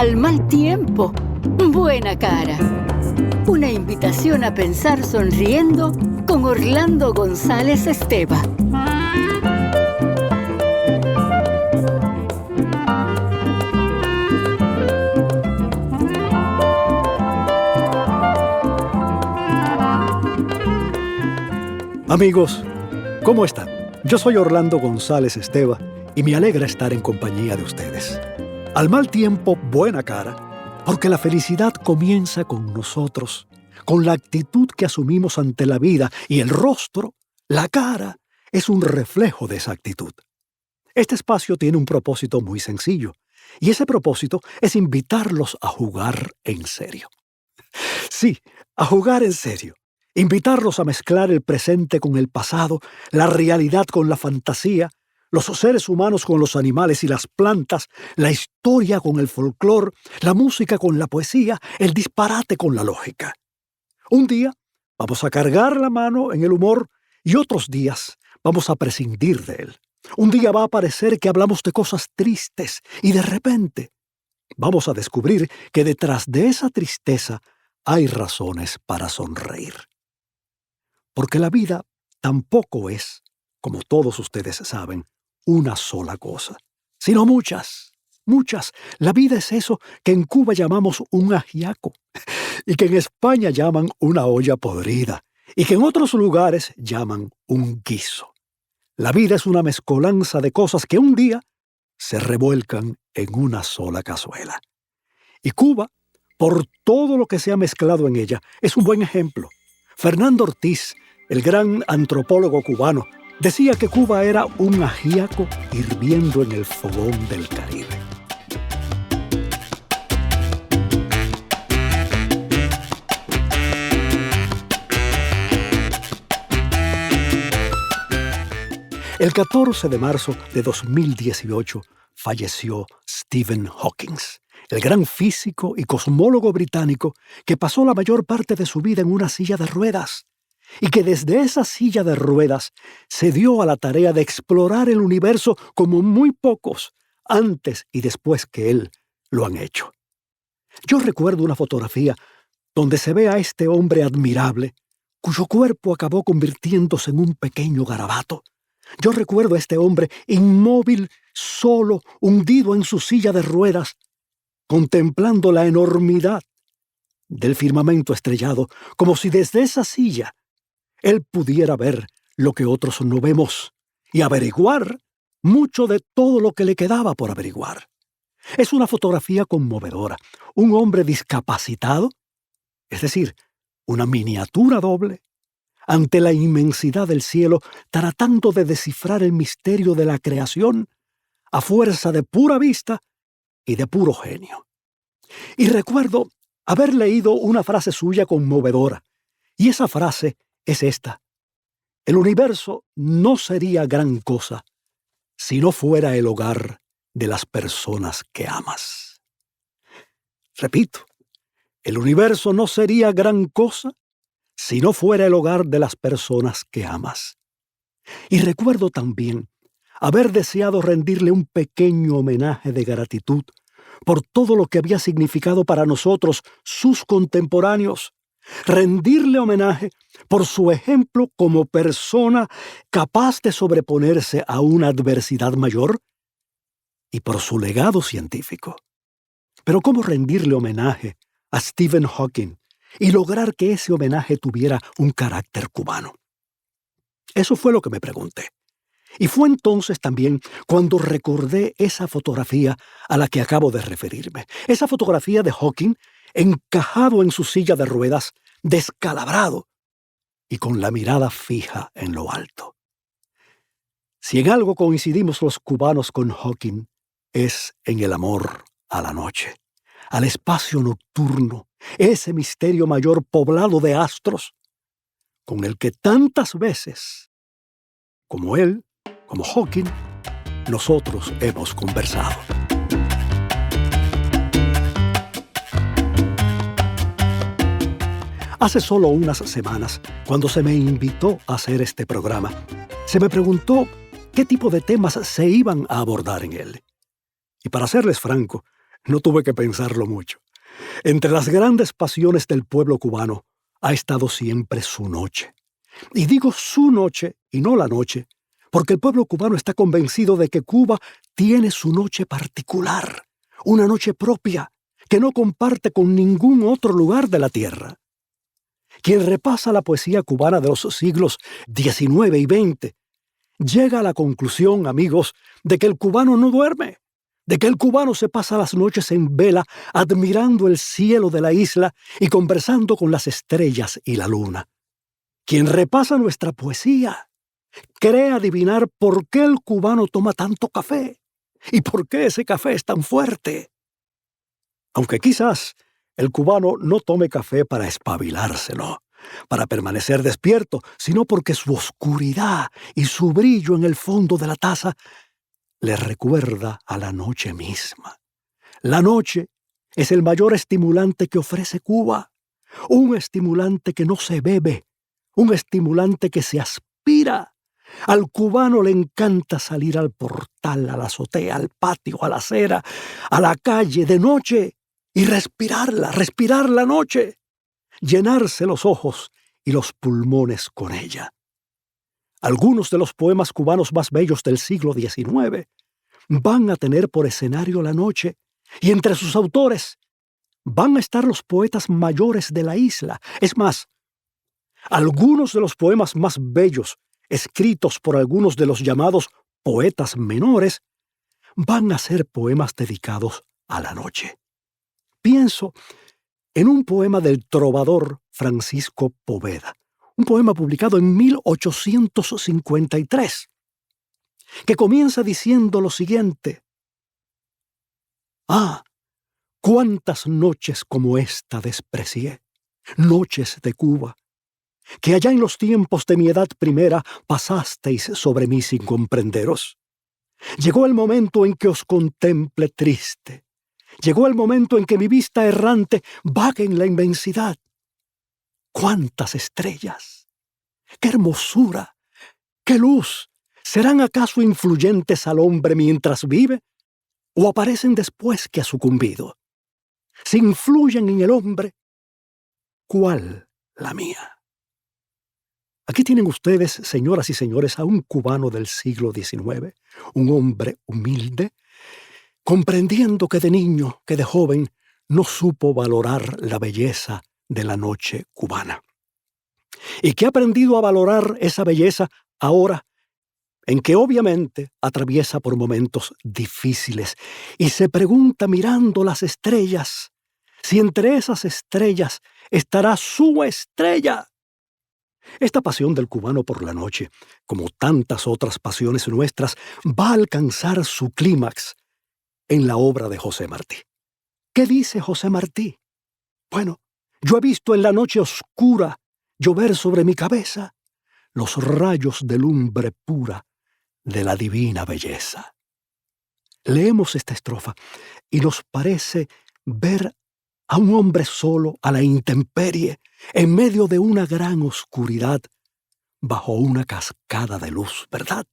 Al mal tiempo, buena cara. Una invitación a pensar sonriendo con Orlando González Esteva. Amigos, ¿cómo están? Yo soy Orlando González Esteva y me alegra estar en compañía de ustedes. Al mal tiempo, buena cara, porque la felicidad comienza con nosotros, con la actitud que asumimos ante la vida, y el rostro, la cara, es un reflejo de esa actitud. Este espacio tiene un propósito muy sencillo, y ese propósito es invitarlos a jugar en serio. Sí, a jugar en serio. Invitarlos a mezclar el presente con el pasado, la realidad con la fantasía, los seres humanos con los animales y las plantas, la historia con el folclore, la música con la poesía, el disparate con la lógica. Un día vamos a cargar la mano en el humor y otros días vamos a prescindir de él. Un día va a parecer que hablamos de cosas tristes y de repente vamos a descubrir que detrás de esa tristeza hay razones para sonreír. Porque la vida tampoco es, como todos ustedes saben, una sola cosa, sino muchas, muchas. La vida es eso que en Cuba llamamos un ajiaco, y que en España llaman una olla podrida, y que en otros lugares llaman un guiso. La vida es una mezcolanza de cosas que un día se revuelcan en una sola cazuela. Y Cuba, por todo lo que se ha mezclado en ella, es un buen ejemplo. Fernando Ortiz, el gran antropólogo cubano, decía que Cuba era un ajíaco hirviendo en el fogón del Caribe. El 14 de marzo de 2018 falleció Stephen Hawking, el gran físico y cosmólogo británico que pasó la mayor parte de su vida en una silla de ruedas, y que desde esa silla de ruedas se dio a la tarea de explorar el universo como muy pocos, antes y después que él, lo han hecho. Yo recuerdo una fotografía donde se ve a este hombre admirable, cuyo cuerpo acabó convirtiéndose en un pequeño garabato. Yo recuerdo a este hombre inmóvil, solo, hundido en su silla de ruedas, contemplando la enormidad del firmamento estrellado, como si desde esa silla él pudiera ver lo que otros no vemos y averiguar mucho de todo lo que le quedaba por averiguar. Es una fotografía conmovedora. Un hombre discapacitado, es decir, una miniatura doble, ante la inmensidad del cielo, tratando de descifrar el misterio de la creación a fuerza de pura vista y de puro genio. Y recuerdo haber leído una frase suya conmovedora, y esa frase es esta: el universo no sería gran cosa si no fuera el hogar de las personas que amas. Repito, el universo no sería gran cosa si no fuera el hogar de las personas que amas. Y recuerdo también haber deseado rendirle un pequeño homenaje de gratitud por todo lo que había significado para nosotros, sus contemporáneos. Rendirle homenaje por su ejemplo como persona capaz de sobreponerse a una adversidad mayor y por su legado científico. Pero ¿cómo rendirle homenaje a Stephen Hawking y lograr que ese homenaje tuviera un carácter cubano? Eso fue lo que me pregunté. Y fue entonces también cuando recordé esa fotografía a la que acabo de referirme. Esa fotografía de Hawking encajado en su silla de ruedas, descalabrado y con la mirada fija en lo alto. Si en algo coincidimos los cubanos con Hawking, es en el amor a la noche, al espacio nocturno, ese misterio mayor poblado de astros, con el que tantas veces, como él, como Hawking, nosotros hemos conversado. Hace solo unas semanas, cuando se me invitó a hacer este programa, se me preguntó qué tipo de temas se iban a abordar en él. Y para serles franco, No tuve que pensarlo mucho. Entre las grandes pasiones del pueblo cubano ha estado siempre su noche. Y digo su noche y no la noche, porque el pueblo cubano está convencido de que Cuba tiene su noche particular, una noche propia, que no comparte con ningún otro lugar de la tierra. Quien repasa la poesía cubana de los siglos XIX y XX llega a la conclusión, amigos, de que el cubano no duerme, de que el cubano se pasa las noches en vela admirando el cielo de la isla y conversando con las estrellas y la luna. Quien repasa nuestra poesía cree adivinar por qué el cubano toma tanto café y por qué ese café es tan fuerte. Aunque quizás el cubano no tome café para espabilárselo, para permanecer despierto, sino porque su oscuridad y su brillo en el fondo de la taza le recuerda a la noche misma. La noche es el mayor estimulante que ofrece Cuba, un estimulante que no se bebe, un estimulante que se aspira. Al cubano le encanta salir al portal, a la azotea, al patio, a la acera, a la calle de noche y respirar la noche, llenarse los ojos y los pulmones con ella. Algunos de los poemas cubanos más bellos del siglo XIX van a tener por escenario la noche, y entre sus autores van a estar los poetas mayores de la isla. Es más, algunos de los poemas más bellos escritos por algunos de los llamados poetas menores van a ser poemas dedicados a la noche. Pienso en un poema del trovador Francisco Poveda, un poema publicado en 1853, que comienza diciendo lo siguiente: «Ah, cuántas noches como esta desprecié, noches de Cuba, que allá en los tiempos de mi edad primera pasasteis sobre mí sin comprenderos. Llegó el momento en que os contemple triste. Llegó el momento en que mi vista errante vague en la inmensidad. ¡Cuántas estrellas! ¡Qué hermosura! ¡Qué luz! ¿Serán acaso influyentes al hombre mientras vive? ¿O aparecen después que ha sucumbido? Si influyen en el hombre, ¿cuál la mía?». Aquí tienen ustedes, señoras y señores, a un cubano del siglo XIX, un hombre humilde, comprendiendo que de niño, que de joven, no supo valorar la belleza de la noche cubana. Y que ha aprendido a valorar esa belleza ahora, en que obviamente atraviesa por momentos difíciles y se pregunta mirando las estrellas, si entre esas estrellas estará su estrella. Esta pasión del cubano por la noche, como tantas otras pasiones nuestras, va a alcanzar su clímax en la obra de José Martí. ¿Qué dice José Martí? Bueno, yo he visto en la noche oscura llover sobre mi cabeza los rayos de lumbre pura de la divina belleza. Leemos esta estrofa y nos parece ver a un hombre solo a la intemperie, en medio de una gran oscuridad, bajo una cascada de luz, ¿verdad?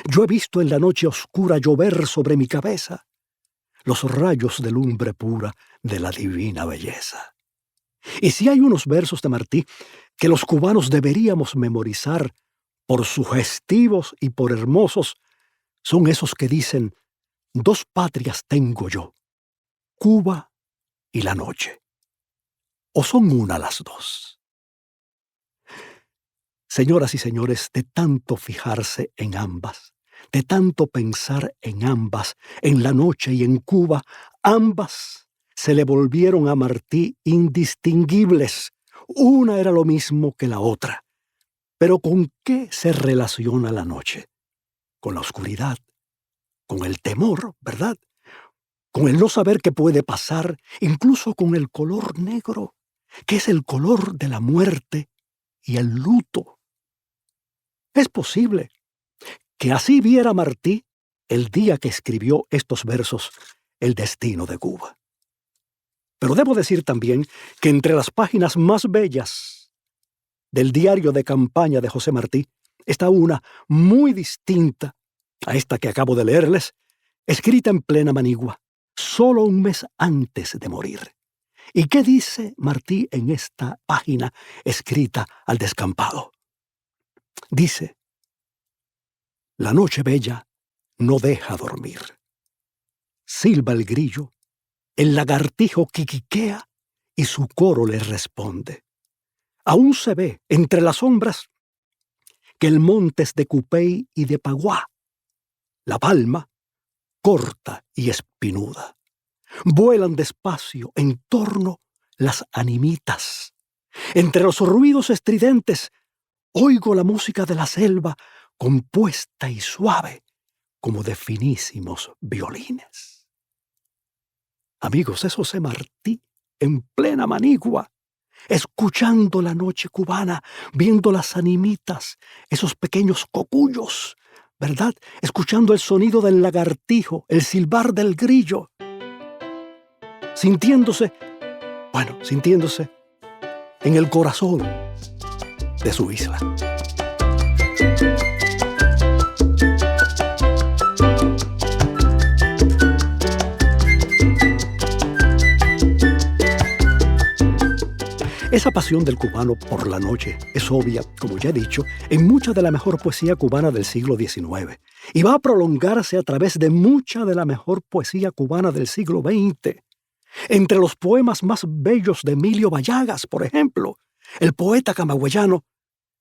Yo he visto en la noche oscura llover sobre mi cabeza los rayos de lumbre pura de la divina belleza. Y si hay unos versos de Martí que los cubanos deberíamos memorizar por sugestivos y por hermosos, son esos que dicen: «Dos patrias tengo yo, Cuba y la noche. ¿O son una las dos?». Señoras y señores, de tanto fijarse en ambas, de tanto pensar en ambas, en la noche y en Cuba, ambas se le volvieron a Martí indistinguibles. Una era lo mismo que la otra. Pero ¿con qué se relaciona la noche? Con la oscuridad, con el temor, ¿verdad? Con el no saber qué puede pasar, incluso con el color negro, que es el color de la muerte y el luto. Es posible que así viera Martí, el día que escribió estos versos, el destino de Cuba. Pero debo decir también que entre las páginas más bellas del diario de campaña de José Martí está una muy distinta a esta que acabo de leerles, escrita en plena manigua, solo un mes antes de morir. ¿Y qué dice Martí en esta página escrita al descampado? Dice: la noche bella no deja dormir. Silba el grillo, el lagartijo quiquiquea y su coro le responde. Aún se ve entre las sombras que el monte es de Cupey y de Paguá, la palma corta y espinuda. Vuelan despacio en torno las animitas. Entre los ruidos estridentes oigo la música de la selva, compuesta y suave como de finísimos violines. Amigos, eso es Martí en plena Manigua, escuchando la noche cubana, viendo las animitas, esos pequeños cocuyos, ¿verdad? Escuchando el sonido del lagartijo, el silbar del grillo, sintiéndose en el corazón de su isla. Esa pasión del cubano por la noche es obvia, como ya he dicho, en mucha de la mejor poesía cubana del siglo XIX y va a prolongarse a través de mucha de la mejor poesía cubana del siglo XX. Entre los poemas más bellos de Emilio Vallagas, por ejemplo, el poeta camagüeyano,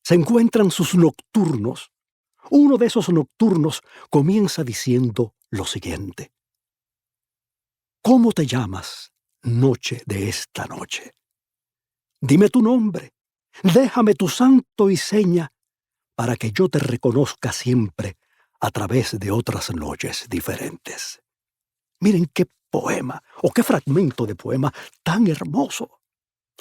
se encuentran sus nocturnos. Uno de esos nocturnos comienza diciendo lo siguiente: ¿cómo te llamas, noche de esta noche? Dime tu nombre, déjame tu santo y seña para que yo te reconozca siempre a través de otras noches diferentes. Miren qué poema o qué fragmento de poema tan hermoso.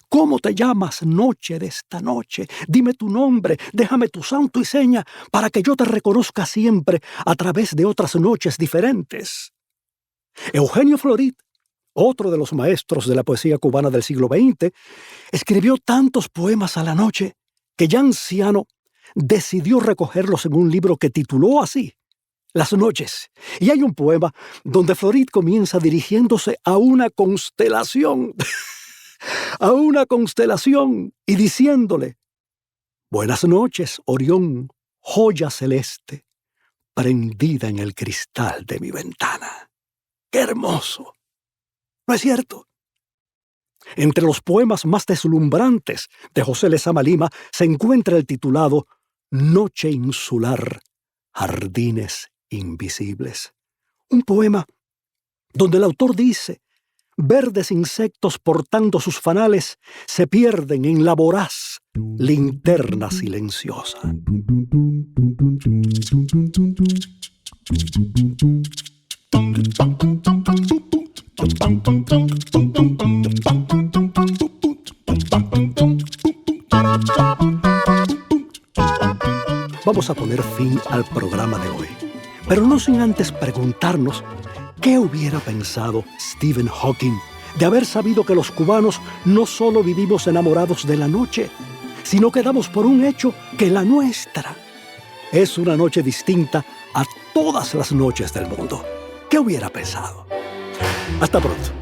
¿Cómo te llamas, noche de esta noche? Dime tu nombre, déjame tu santo y seña para que yo te reconozca siempre a través de otras noches diferentes. Eugenio Florit, otro de los maestros de la poesía cubana del siglo XX, escribió tantos poemas a la noche que ya anciano decidió recogerlos en un libro que tituló así, Las noches. Y hay un poema donde Florit comienza dirigiéndose a una constelación, a una constelación, y diciéndole: buenas noches, Orión, joya celeste, prendida en el cristal de mi ventana. ¡Qué hermoso! ¿No es cierto? Entre los poemas más deslumbrantes de José Lezama Lima se encuentra el titulado Noche insular, jardines invisibles. Un poema donde el autor dice: verdes insectos portando sus fanales se pierden en la voraz linterna silenciosa. Vamos a poner fin al programa de hoy, pero no sin antes preguntarnos qué hubiera pensado Stephen Hawking de haber sabido que los cubanos no solo vivimos enamorados de la noche, sino que damos por un hecho que la nuestra es una noche distinta a todas las noches del mundo. ¿Qué hubiera pensado? Hasta pronto.